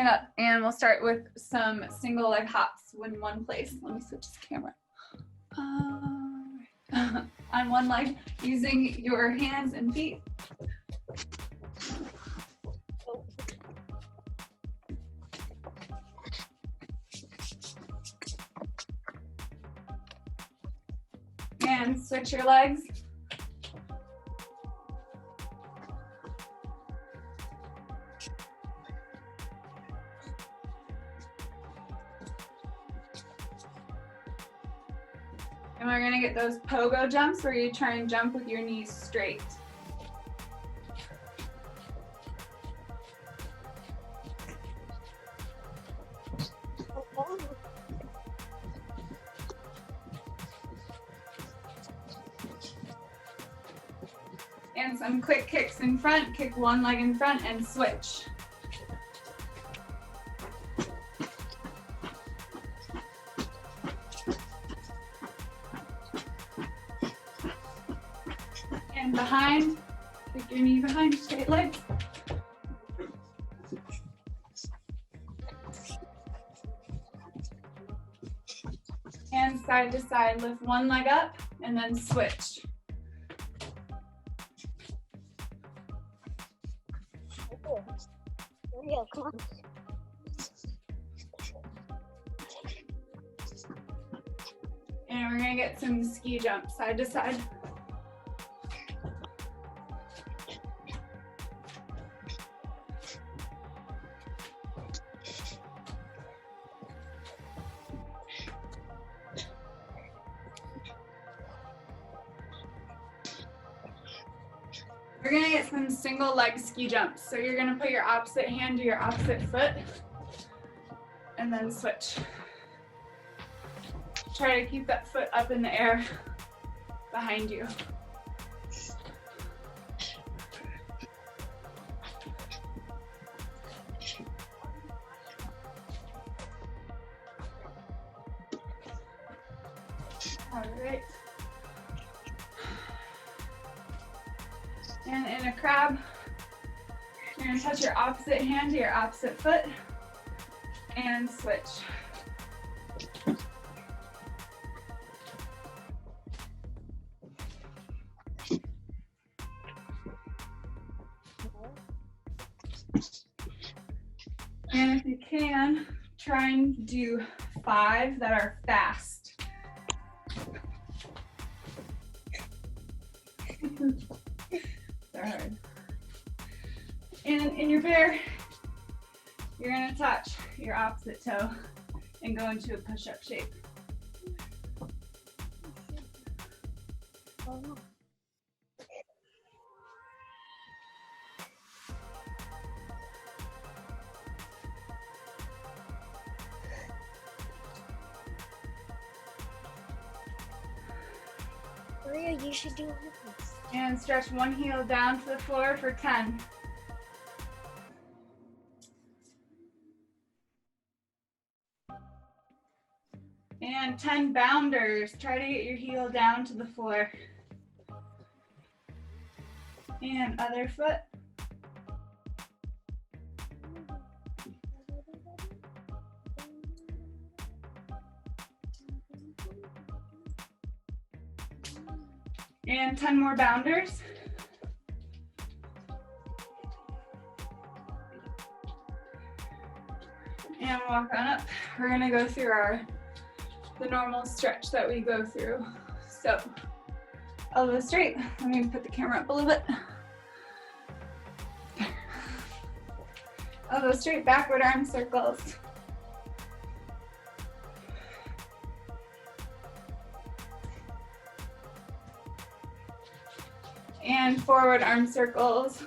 stand up and we'll start with some single leg hops in one place. Let me switch the camera. On one leg, using your hands and feet. And switch your legs. And we're gonna get those pogo jumps where you try and jump with your knees straight. And some quick kicks in front, kick one leg in front and switch. And behind, kick your knee behind, straight legs. And side to side, lift one leg up and then switch. Yeah, come on. And we're gonna get some ski jumps, side to side. We're gonna get some single leg ski jumps. So you're gonna put your opposite hand to your opposite foot and then switch. Try to keep that foot up in the air behind you. All right. And in a crab, you're gonna touch your opposite hand to your opposite foot and switch. And if you can, try and do 5 that are fast. They're hard. And in your bear, you're gonna touch your opposite toe and go into a push-up shape. Maria, you should do it. And stretch one heel down to the floor for 10. And 10 bounders. Try to get your heel down to the floor. And other foot. And 10 more bounders. And walk on up. We're gonna go through the normal stretch that we go through. So, elbows straight. Let me put the camera up a little bit. Elbows straight, backward arm circles. And forward arm circles.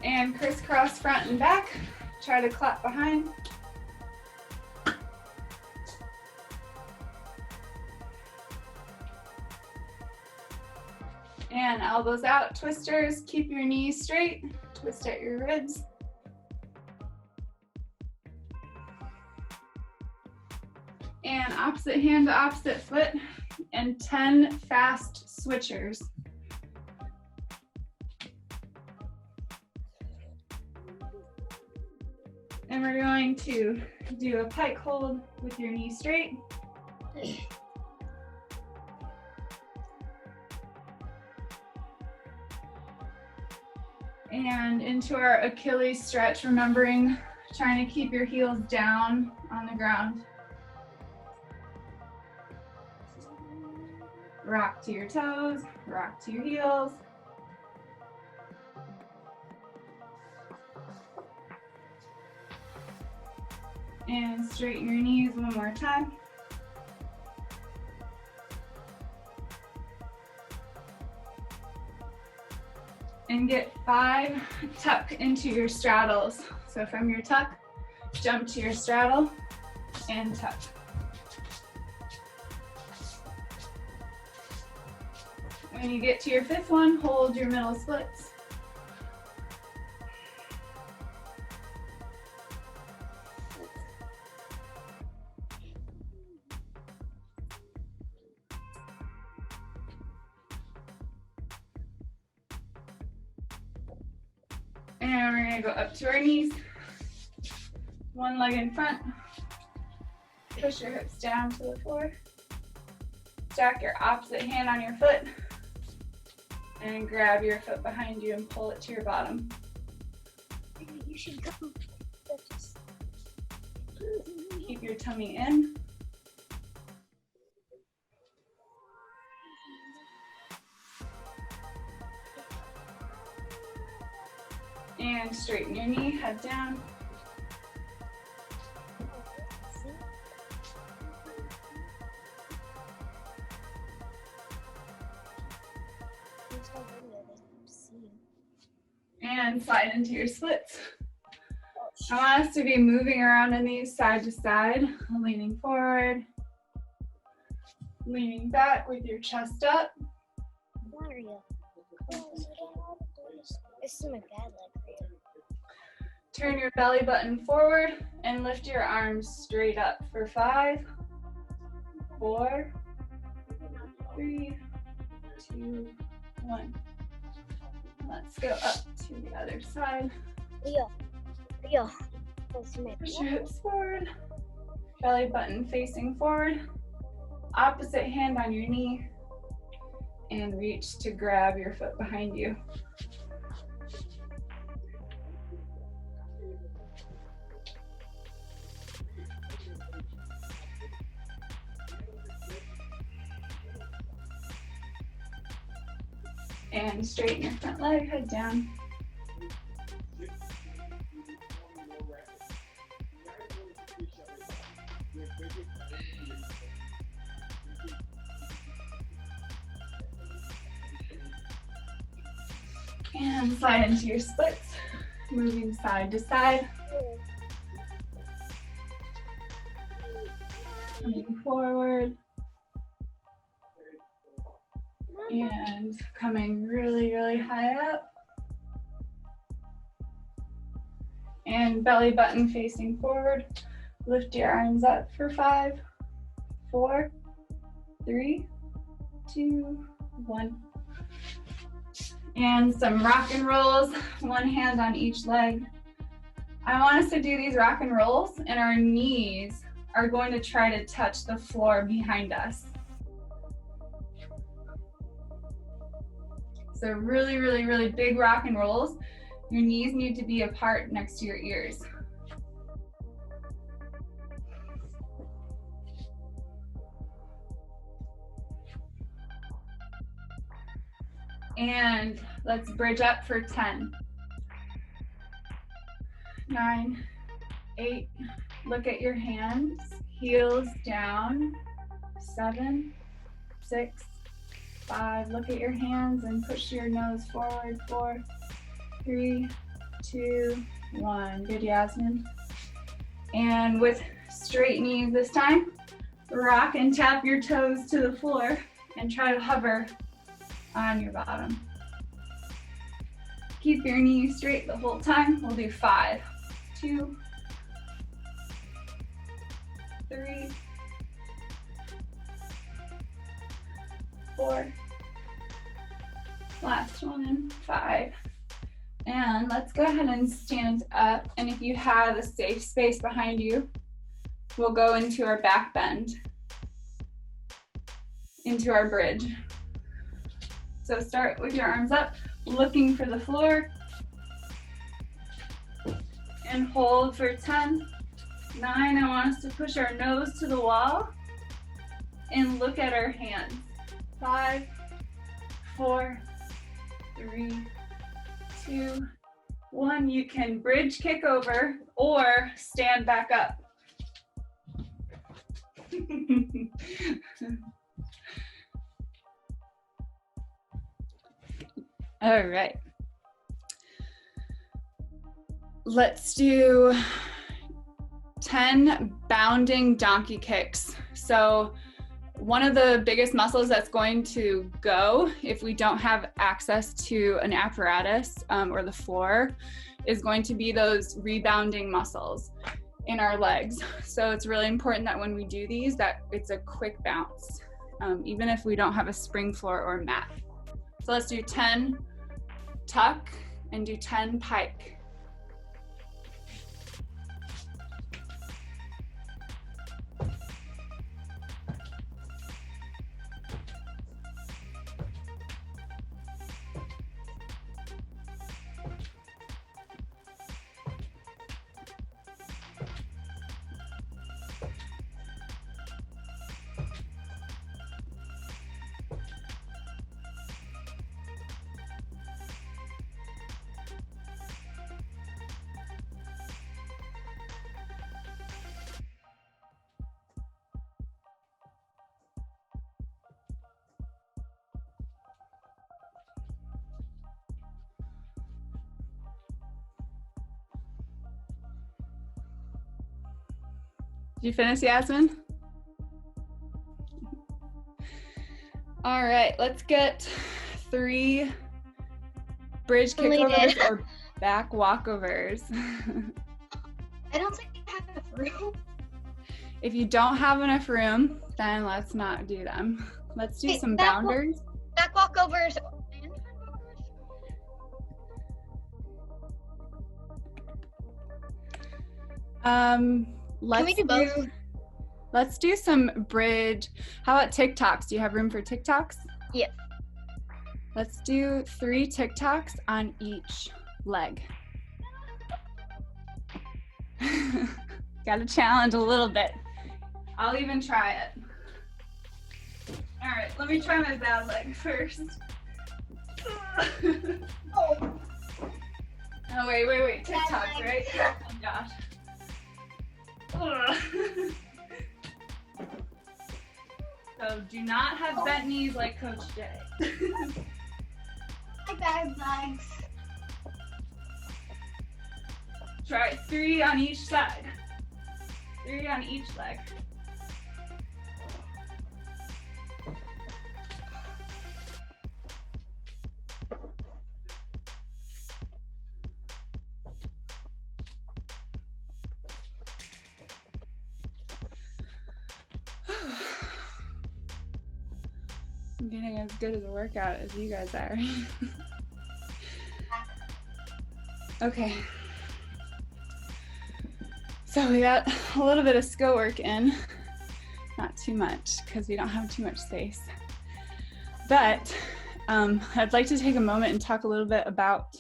And crisscross front and back. Try to clap behind. And elbows out, twisters. Keep your knees straight. Twist at your ribs. And opposite hand to opposite foot, and 10 fast switchers. And we're going to do a pike hold with your knee straight. And into our Achilles stretch, remembering trying to keep your heels down on the ground. Rock to your toes, rock to your heels. And straighten your knees one more time. And get 5 tuck into your straddles. So from your tuck, jump to your straddle and tuck. When you get to your 5th one, hold your middle splits. And we're gonna go up to our knees. One leg in front. Push your hips down to the floor. Stack your opposite hand on your foot. And grab your foot behind you and pull it to your bottom. You should go. Keep your tummy in. And straighten your knee, head down. And slide into your splits. I want us to be moving around in these side to side, leaning forward, leaning back with your chest up. Mario. This is my bad leg for you. Turn your belly button forward and lift your arms straight up for 5, 4, 3, 2, 1. Let's go up to the other side. Yeah. Push your hips forward. Belly button facing forward. Opposite hand on your knee. And reach to grab your foot behind you. And straighten your front leg, head down. And slide into your splits, moving side to side. Coming forward. And coming really, really high up. And belly button facing forward. Lift your arms up for 5, 4, 3, 2, 1. And some rock and rolls, one hand on each leg. I want us to do these rock and rolls, and our knees are going to try to touch the floor behind us. So really, really, really big rock and rolls. Your knees need to be apart next to your ears. And let's bridge up for 10. 9, 8, look at your hands, heels down. 7, 6, 5, look at your hands and push your nose forward. 4, 3, 2, 1. Good, Yasmin. And with straight knees this time, rock and tap your toes to the floor and try to hover on your bottom. Keep your knees straight the whole time. We'll do 5, 2, 3, 4. Last one in 5, And let's go ahead and stand up. And if you have a safe space behind you, we'll go into our back bend, into our bridge. So start with your arms up, looking for the floor. And hold for 10, 9. I want us to push our nose to the wall and look at our hands. 5, 4, 3, 2, 1. You can bridge kick over or stand back up. All right. Let's do 10 bounding donkey kicks. So one of the biggest muscles that's going to go if we don't have access to an apparatus or the floor is going to be those rebounding muscles in our legs. So it's really important that when we do these, that it's a quick bounce, even if we don't have a spring floor or mat. So let's do 10 tuck and do 10 pike. Did you finish, Yasmin? All right, let's get 3 bridge kickovers or back walkovers. I don't think I have enough room. If you don't have enough room, then let's not do them. Let's do some bounders. Back walkovers. Can we do both? Let's do some bridge. How about TikToks? Do you have room for TikToks? Yes. Let's do 3 TikToks on each leg. Got to challenge a little bit. I'll even try it. All right, let me try my bad leg first. Oh, wait. TikToks, right? Oh, gosh. So do not have bent knees like Coach Jay. My bad legs. Try 3 on each side. 3 on each leg. I'm getting as good as a workout as you guys are. Okay. So we got a little bit of skill work in. Not too much because we don't have too much space. But I'd like to take a moment and talk a little bit about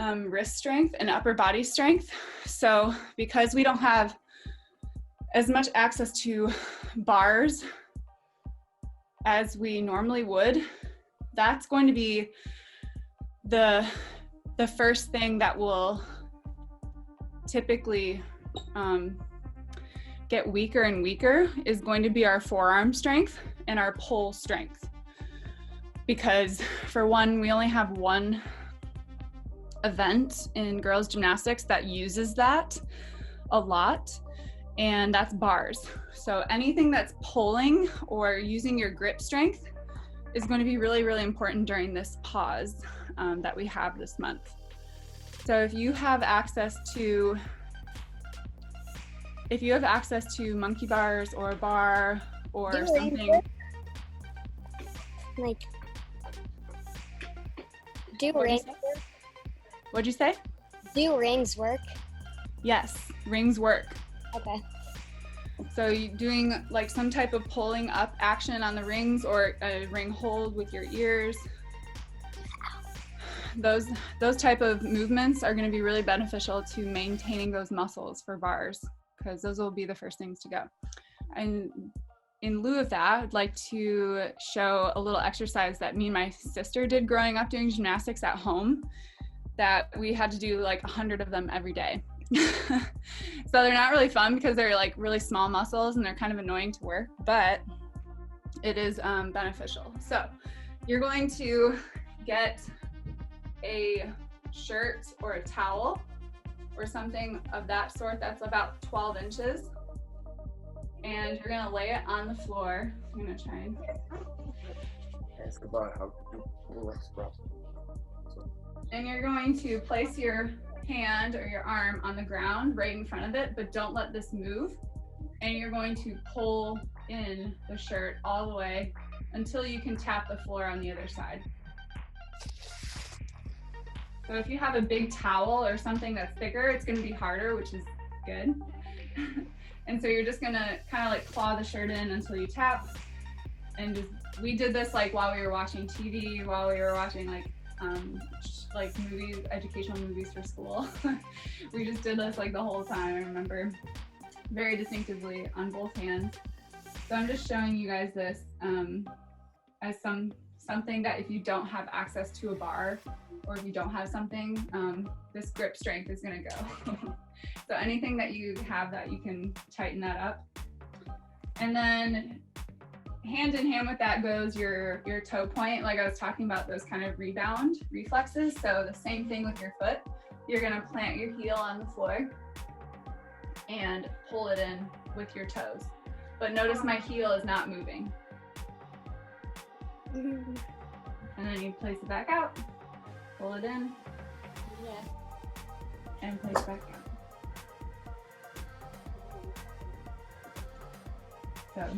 wrist strength and upper body strength. So because we don't have as much access to bars as we normally would, that's going to be the first thing that will typically get weaker and weaker is going to be our forearm strength and our pull strength. Because for one, we only have one event in girls gymnastics that uses that a lot, and that's bars. So anything that's pulling or using your grip strength is going to be really, really important during this pause that we have this month. So if you have access to monkey bars or a bar or something. Like, do range work? What'd you say? Do rings work? Yes, rings work. Okay. So you doing like some type of pulling up action on the rings or a ring hold with your ears. Those type of movements are going to be really beneficial to maintaining those muscles for bars, because those will be the first things to go. And in lieu of that, I'd like to show a little exercise that me and my sister did growing up doing gymnastics at home, that we had to do like 100 of them every day. So they're not really fun because they're like really small muscles and they're kind of annoying to work, but it is beneficial. So you're going to get a shirt or a towel or something of that sort that's about 12 inches. And you're gonna lay it on the floor. I'm gonna try and... And you're going to place your hand or your arm on the ground right in front of it, but don't let this move. And you're going to pull in the shirt all the way until you can tap the floor on the other side. So if you have a big towel or something that's thicker, it's going to be harder, which is good. And so you're just going to kind of like claw the shirt in until you tap. And just, we did this like while we were watching TV, while we were watching like movies, educational movies for school. We just did this like the whole time. I remember very distinctively on both hands. So I'm just showing you guys this as something that if you don't have access to a bar, or if you don't have something, this grip strength is gonna go. So anything that you have that you can tighten that up. And then hand in hand with that goes your toe point, like I was talking about, those kind of rebound reflexes. So the same thing with your foot. You're gonna plant your heel on the floor and pull it in with your toes. But notice my heel is not moving. And then you place it back out, pull it in, and place it back out. So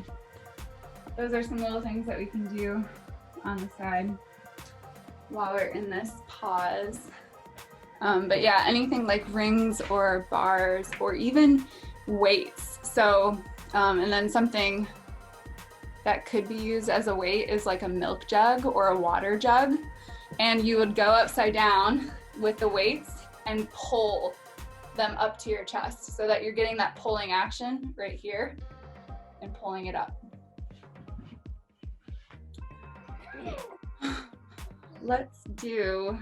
those are some little things that we can do on the side while we're in this pause. But yeah, anything like rings or bars or even weights. So, and then something that could be used as a weight is like a milk jug or a water jug. And you would go upside down with the weights and pull them up to your chest so that you're getting that pulling action right here and pulling it up. Let's do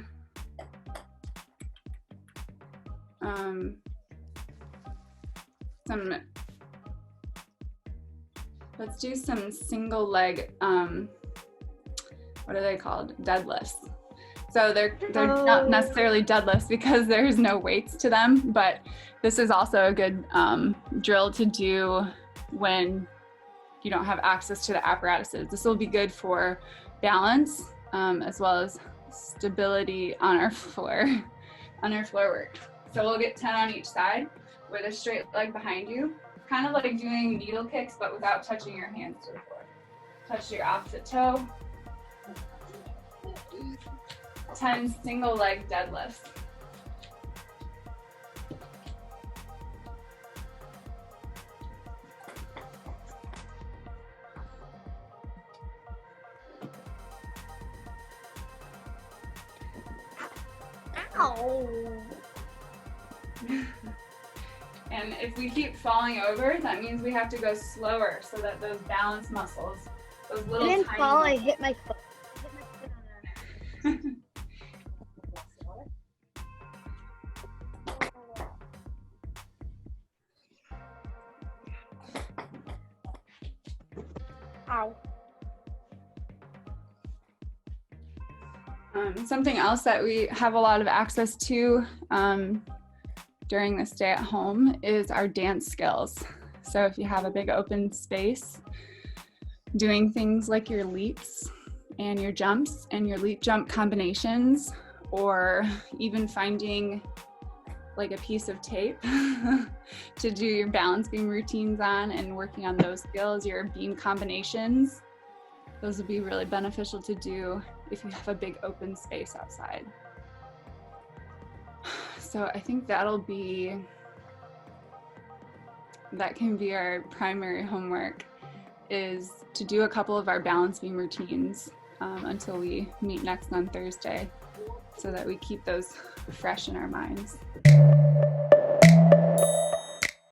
some single leg, what are they called? Deadlifts. So they're not necessarily deadlifts because there's no weights to them, but this is also a good drill to do when you don't have access to the apparatuses. This will be good for balance as well as stability on our floor work. So we'll get 10 on each side with a straight leg behind you, kind of like doing needle kicks, but without touching your hands to the floor. Touch your opposite toe. 10 single leg deadlifts. Ow. And if we keep falling over, that means we have to go slower so that those balance muscles, those little I didn't tiny fall, I muscles. hit my foot. Ow. Something else that we have a lot of access to during this stay at home is our dance skills. So if you have a big open space, doing things like your leaps and your jumps and your leap jump combinations, or even finding like a piece of tape to do your balance beam routines on and working on those skills, your beam combinations. Those would be really beneficial to do if you have a big open space outside. So I think that can be our primary homework, is to do a couple of our balance beam routines until we meet next on Thursday, so that we keep those fresh in our minds.